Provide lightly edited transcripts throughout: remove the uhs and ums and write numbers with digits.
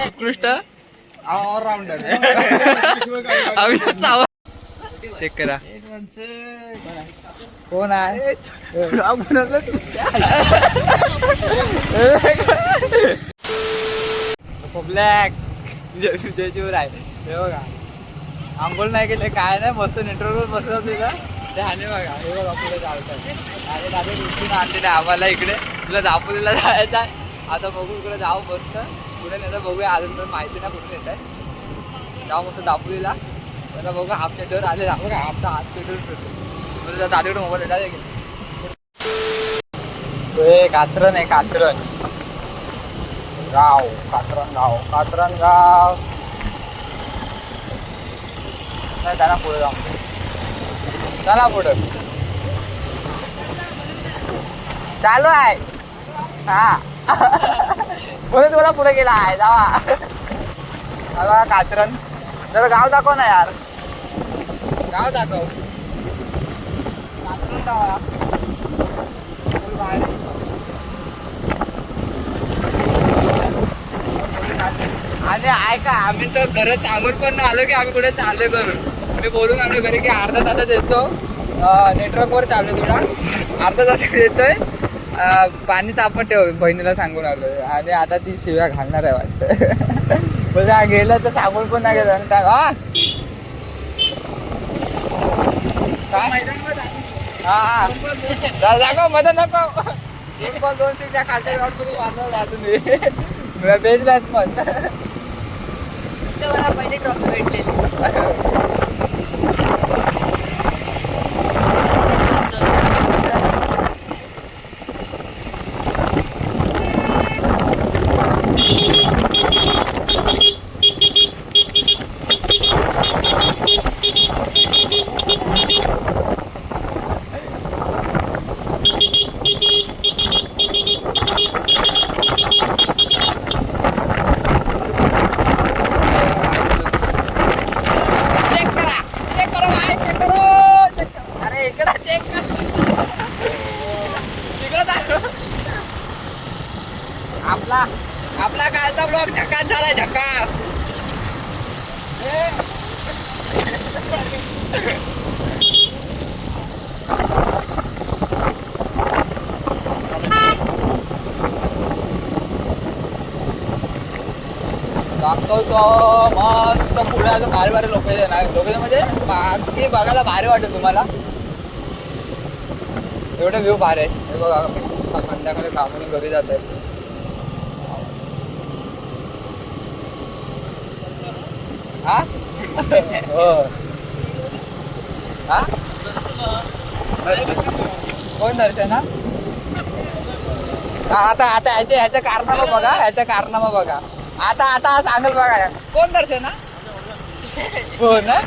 उत्कृष्ट all-rounder check करा कोण आहे ब्लॅक जयचूर आहे हे बघा आंघोळ नाही केले काय नाही मस्त नेटवर्कवर बसलं तुझं ते हाने बघा हे बघा पुढे चालतात आणि दादा उठून आणलेलं आम्हाला इकडे तुला दापोलीला जायचं आहे आता बघू इकडे जाऊ मस्त पुढे नाही तर बघूया अजून पण माहिती नाही कुठून येत आहे जाऊ मस्त दापोलीला आता बघू हाफ नेटवर आले बघा हाफचा हाफ नेटवर दादाकडे मोबाईल येणार आहे कात्रण आहे कात्रण गाव कात्रण गाव नाही त्यांना पुढे जाऊ चला पुढं चालू आहे हा म्हणून तुला पुढे गेला आहे जावा कात्रण जरा गाव दाखव ना यार गाव दाखव कात्रण गाव आणि ऐका आम्ही तर घरच सांगून पण आलो की आम्ही कुठे चाललोय करून मी बोलून आलो घरी की अर्धा तासात येतो नेटवर्कवर चालू थोडा अर्धा तासात येतोय पाणी तापत ठेव बहिणीला सांगून आलोय आणि आता ती शिव्या घालणार आहे वाटतं बघा गेलं तर सांगून पण नाही गेलं काय हा दाखव मध्ये नको 1-2 त्या खालच्या ग्राउंडमध्ये मारलं अजून बेस्ट बॅट्समन पहिले ट्रॉफी भेटलेली आपला कालचा ब्लॉग झकास झालाय झकास सांगतो तो मस्त पुढे अजून भारी भारी लोकेशन आहे लोकेशन म्हणजे बाकी बघायला भारी वाटेल तुम्हाला एवढे व्ह्यू भारी आहे हे बघा संध्याकाळी कामाने घरी जात आहे हा हा कोण दर्शना आता आता ह्याच्या कारनामा बघा आता सांगल बघा कोण दर्शना हो ना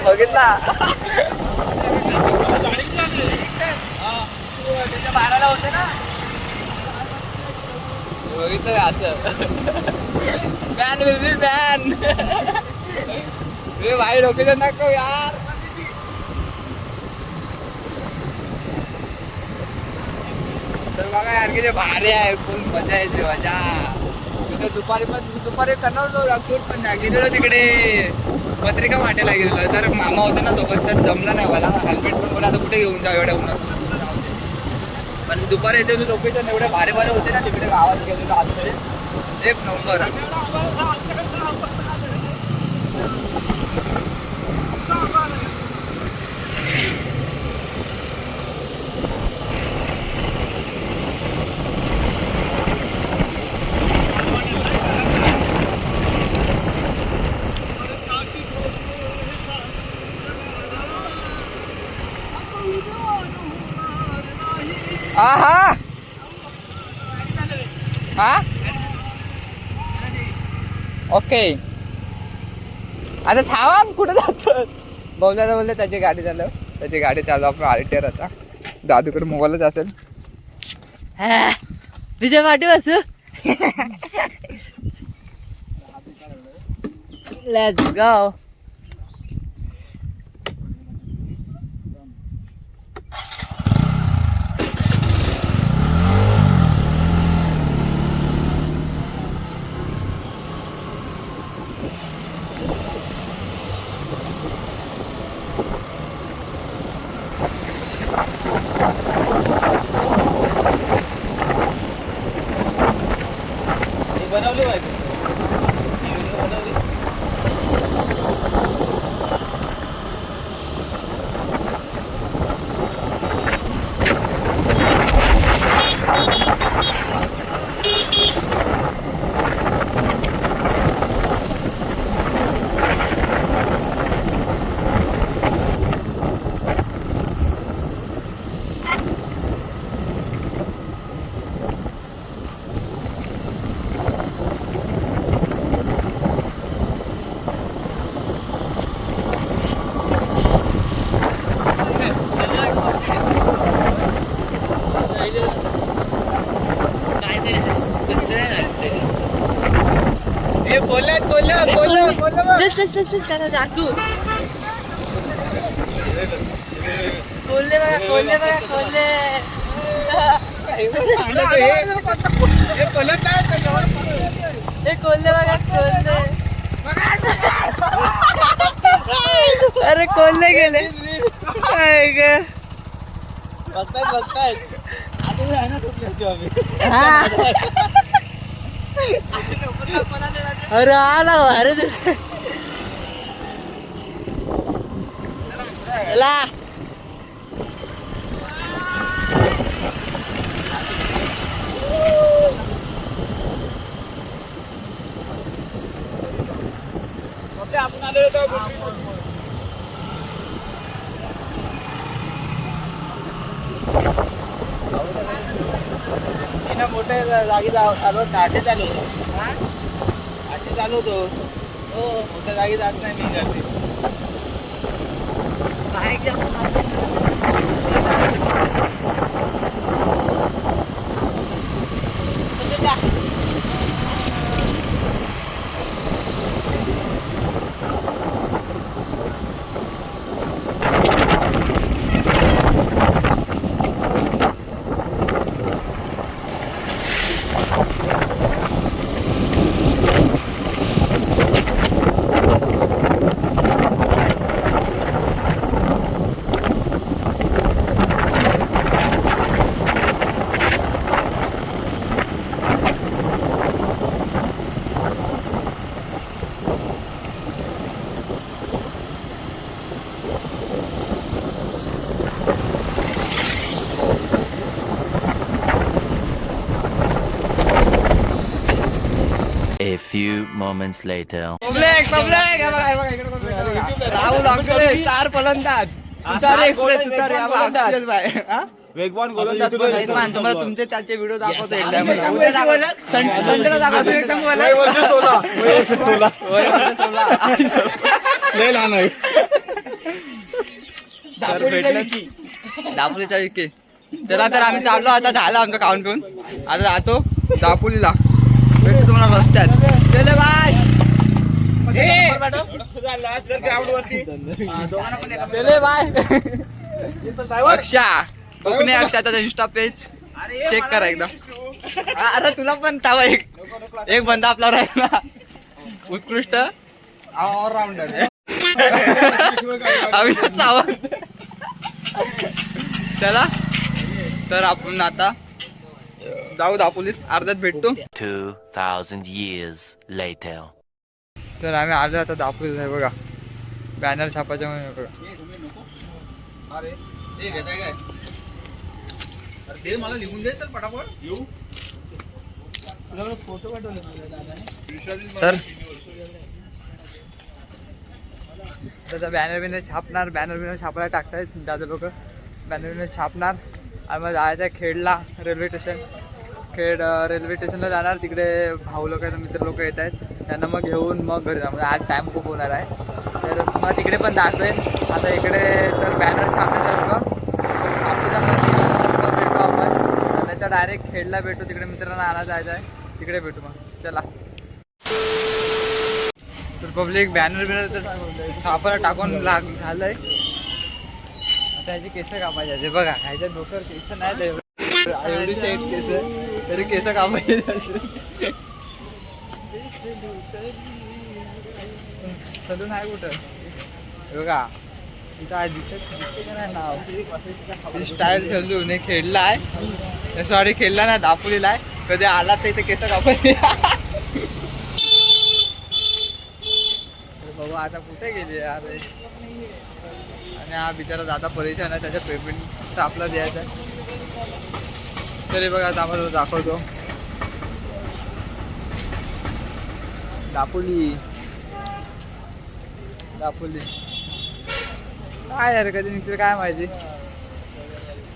बघितला बाराला होते ना बघितलं असं बॅन विल बी बॅन भाई लोकेशन नको यार तर बघा यार किती भारी आहे फुल मजा येते मजा तिथे दुपारी करणार पण नाही गेलेलो तिकडे पत्रिका वाटायला गेलेलो तर मामा होता ना सोबत तर जमलं नाही मला हेल्मेट पण बोला आता कुठे घेऊन जाऊ एवढ्या उन्हात पण दुपारी येते लोकेशन एवढे भारी होते ना तिकडे गावात गेलेलो आतमध्ये एक नंबर हा ओके आता थांबा कुठे जातो बोलता त्याची गाडी चालू आपण आरटीआर आता दादूकडे मोबाईलच असेल विजय वाटी बसू लेट्स गो बनवली पाहिजे. चल चल चल त्याला दाखवू. कोल्हे बघा कोल्हे बघा कोल्हे. हे कोल्हे बघा कोल्हे. अरे कोल्हे गेले. बघतायत अरे आला अरे चला. आपण आलेलो होतो. मोठ्या जागी सर्वात असे चालू होतो. असे चालू होतो. मोठ्या जागी जात नाही मी करते. A few moments later. Rahul uncle star फलंदाज. वेगवान गोलंदाज. तुम्हाला तुमचे त्याचे व्हिडिओ दाखवतो. संडेला दाखवतो. दापोलीचा विके. चला तर आम्ही चाललो आता. झालं आमचं खाऊन पिऊन. आता जातो दापोलीला. भेटतो तुम्हाला रस्त्यात. चले बाय. चले बाय. अक्षा कोकणी अक्षाचा इंस्टा पेज चेक करा एकदा. अरे तुला पण तावा एक बंदा आपला राहिला. उत्कृष्ट ऑलराऊंडर अविनाश सावंत. चला तर आपण आता जाऊ दापोलीत. अर्ध्यात भेटतो. 2000 years later. तर आम्ही आलो आता दापोलीत. आहे बघा बॅनर छापायच्या बघा. मला लिहून दे तर पटापट येऊ. फोटो पाठवले तर बॅनर छापणार. बॅनर छापायला टाकतायत दादा लोक. बॅनर छापणार आणि मग जायचं खेडला रेल्वे स्टेशन. खेड रेल्वे स्टेशनला जाणार. तिकडे भाऊ लोक आहेत, मित्र लोक येत आहेत. त्यांना मग घेऊन मग घरी जाणार. आज टाईम खूप होणार आहे. तर मग तिकडे पण दाखवेल. आता इकडे तर बॅनर छापण्याचं लोक भेटू आपण. नाही तर डायरेक्ट खेडला भेटू. तिकडे मित्रांना आणायला जायचं आहे. तिकडे भेटू मग. चला तर पब्लिक बॅनर तर छापायला टाकून झालंय. त्याची केस कापायचे बघा. ह्याच्या डोक्यावर केस नाही. एवढी सेट केस तरी केस कापायचे. सलून आहे कुठं बघा. इथं आज दिसते का नाही नाव. स्टाईल सलून हे खेळला आहे. सॉरी खेळला ना दापोलीला आहे. कधी आला तर इथे केस कापायचे. आता कुठे गेली यार. आणि हा बिचारा दादा परेशान आहे, त्याच्या पेमेंट आपला द्यायचा आहे. तरी बघा आता आम्हाला दाखवतो. दापोली काय यार, कधी निघतील काय माहिती.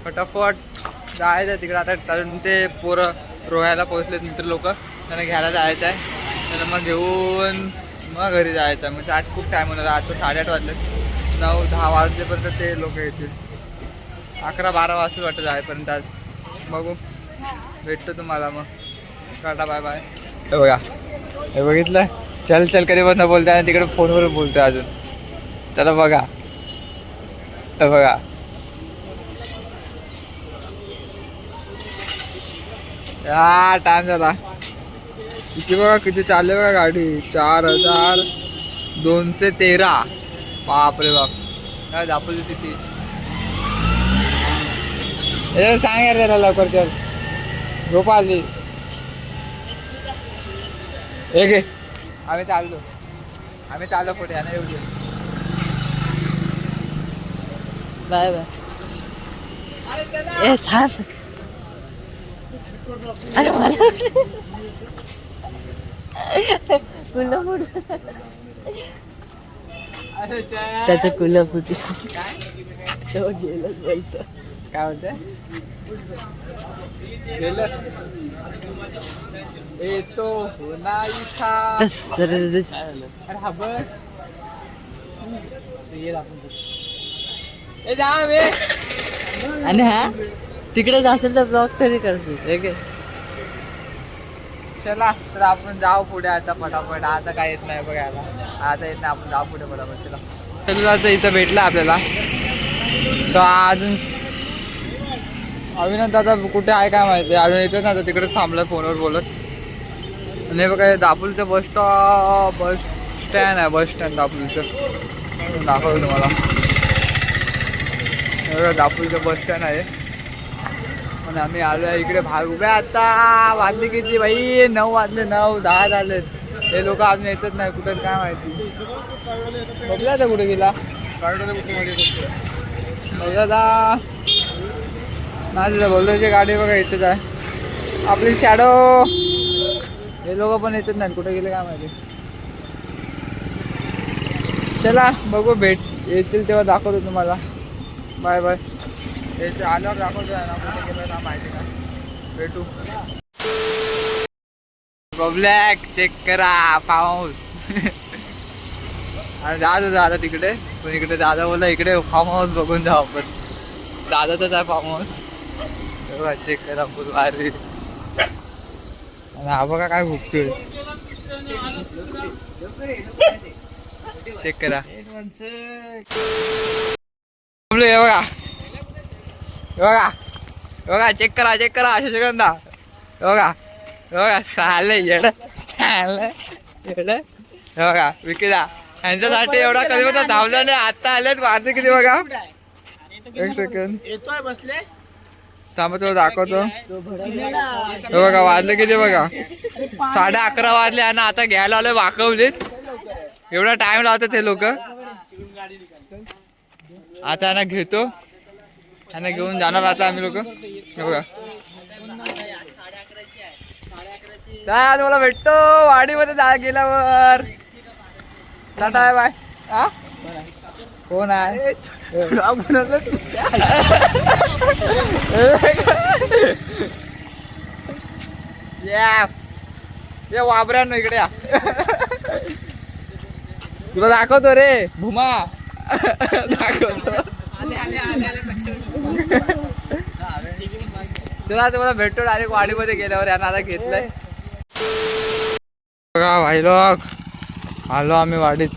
फटाफट जायचं तिकडे आता. कारण ते पोरं रोहायला पोहोचलेत मित्र लोक, त्यांना घ्यायला जायचं आहे. त्यांना मग घेऊन मग घरी जायचं आहे. म्हणजे आज खूप टाईम होणार. आता 8:30 वाजले, 9-10 वाजलेपर्यंत ते लोक येतील. 11-12 वाजता वाटतं जायपर्यंत आज. बघू, भेटतो तुम्हाला मग. Tata bye bye. हे बघा, हे बघितलं, चल चल कधी पण बोलताय आणि तिकडे फोनवर बोलतोय अजून. त्याला बघा, हे बघा. या टाइम झाला. किती बघा, किती चालले बघा गाडी. 4213. बाप रे बाप. काय दापोली सिटी. हे सांग यार त्याला लवकर, चल झोप आली. हे घे, आम्ही चाललो पुढे. यांना येऊ दे. Bye bye. ए थांब. अरे मला कोल्हापूर, त्याचं कोल्हापूर तो गेलं बोलतो. काय बोलते गेलं. येतो नाही था. अरे हा बघ. ए जा बे. आणि हा तिकडेच असेल तर ब्लॉग तरी करतो. चला तर आपण जाऊ पुढे आता फटाफट. आता काय येत नाही बघायला, आता येत नाही. आपण जाऊ पुढे फटाफट. चला चला. आता इथं भेटला आपल्याला. तर अजून अविनाश दादा कुठे आहे काय माहिती, अजून येतच ना. तिकडेच थांबलं फोनवर बोलत. आणि बघा दापोलीचं बस स्टँड आहे. बस स्टँड दापोलीचं दाखवलं तुम्हाला. दापोलीचं बस स्टँड आहे. आणि आम्ही आलो आहे इकडे बाहेर उभे. आता वाजले किती भाई, 9 वाजले. 9-10 झालेत. हे लोक अजून येतच नाही. कुठे काय माहिती. बघला तर कुठे गेला दादा. नाही बोलतो की गाडी बघा इथेच आहे आपली शॅडो. हे लोक पण येतच नाही. कुठे गेले काय माहिती. चला बघू, भेट येतील तेव्हा दाखवतो तुम्हाला. Bye bye. आल्यावर दाखवतो ना कुठे गेलं ना माहिती ना. भेटू. ब्लॅक चेक करा फार्म हाऊस. आणि जात होता आता तिकडे, पण इकडे दादा बोलला इकडे फार्म हाऊस बघून जाऊ आपण. दादाचाच आहे फार्म हाऊस. चेक करा फुल भारी. आणि हा बघा काय भुकतोय. चेक करा. हे बघा, बघा चेक करा अशोकंदा. बघा चाललंय येड. हे बघा विकीदा यांच्यासाठी एवढा कधी होता धावला नाही. आता आलेत वाजले किती बघा. एक सेकंड येतोय बसले. थांबा तुला दाखवतो. हे बघा वाजले किती बघा. 11:30 वाजले आणि आता घ्यायला आलोय वाकवलीत. एवढा टाइम लावतात ते लोक. आता यांना घेतो, यांना घेऊन जाणार आता आम्ही लोक. हे बघा काय तुम्हाला भेटतो वाडीमध्ये गेल्यावर. टाटा आहे बाय. हा कोण आहे. ये वाबऱ्यानो इकडे या. तुला दाखवतो रे भुमा. दाखवतो. चला तुम्हाला भेटतो डायरेक्ट वाडीमध्ये गेल्यावर. यांना आता घेतलंय बघा भाई लोक. आलो आम्ही वाडीत.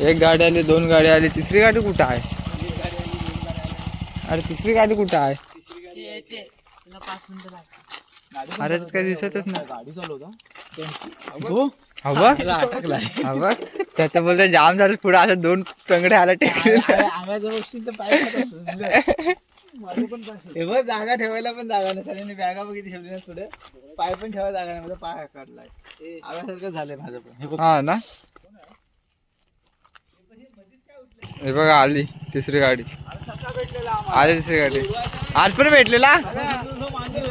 एक गाडी आली, 2 गाडी आली. तिसरी गाडी कुठं आहे. अरे तिसरी गाडी कुठं आहे. अरे काही दिसतच नाही. बघ त्याच्या बोलता जाम झालं पुढे. असं 2 टंगडे आला टेकले. जागा ठेवायला पण जागा नाही. बॅगा बघितली ठेवली ना थोडे. पाय पण ठेवायला जागा नाही. माझा पाय काढलाय. आव्यासारखं झालंय माझं पण. हा ना हे बघा आली तिसरी गाडी, आली तिसरी गाडी. आज पण भेटलेला,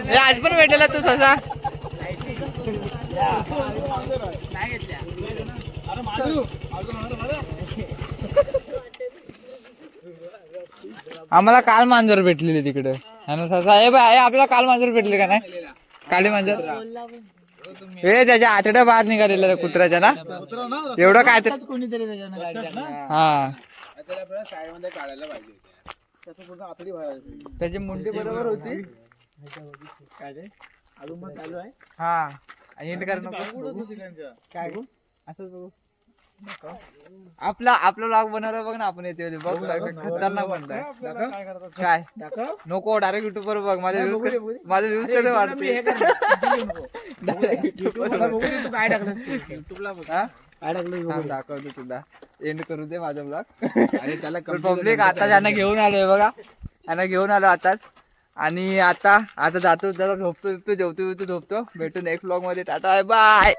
हे आज पण भेटलेला तू ससा. आम्हाला काल मांजर भेटलेली तिकडे. ससा हे बाय आपल्याला काल मांजर भेटले का नाही? काली मांजर हे त्याच्या आतड्या बाहेर निघालेल्या कुत्र्याच्या ना, एवढं काय तर कोणीतरी हा शाळेमध्ये काढायला पाहिजे. त्याची मुंडी बरोबर होती. काय रे अजून मग चालू आहे. हा एंड कर नको काय गो असंच बघू. आपला लॉग बनवला बघ ना आपण येते बघ खतरनाक बनताय. काय दाखव. नको डायरेक्ट युट्यूब वर बघ. माझे व्ह्यूज कसे वाढते. तू काय टाकलंस हा? काय टाकलंस थांब दाखवतो तुला. एंड करू दे माझा ब्लॉग. अरे त्याला पब्लिक आता यांना घेऊन आलोय बघा, यांना घेऊन आलो आताच. आणि आता जातो जरा झोपतो, जेवतो झोपतो. भेटू नेक्स्ट ब्लॉग मध्ये. Tata bye.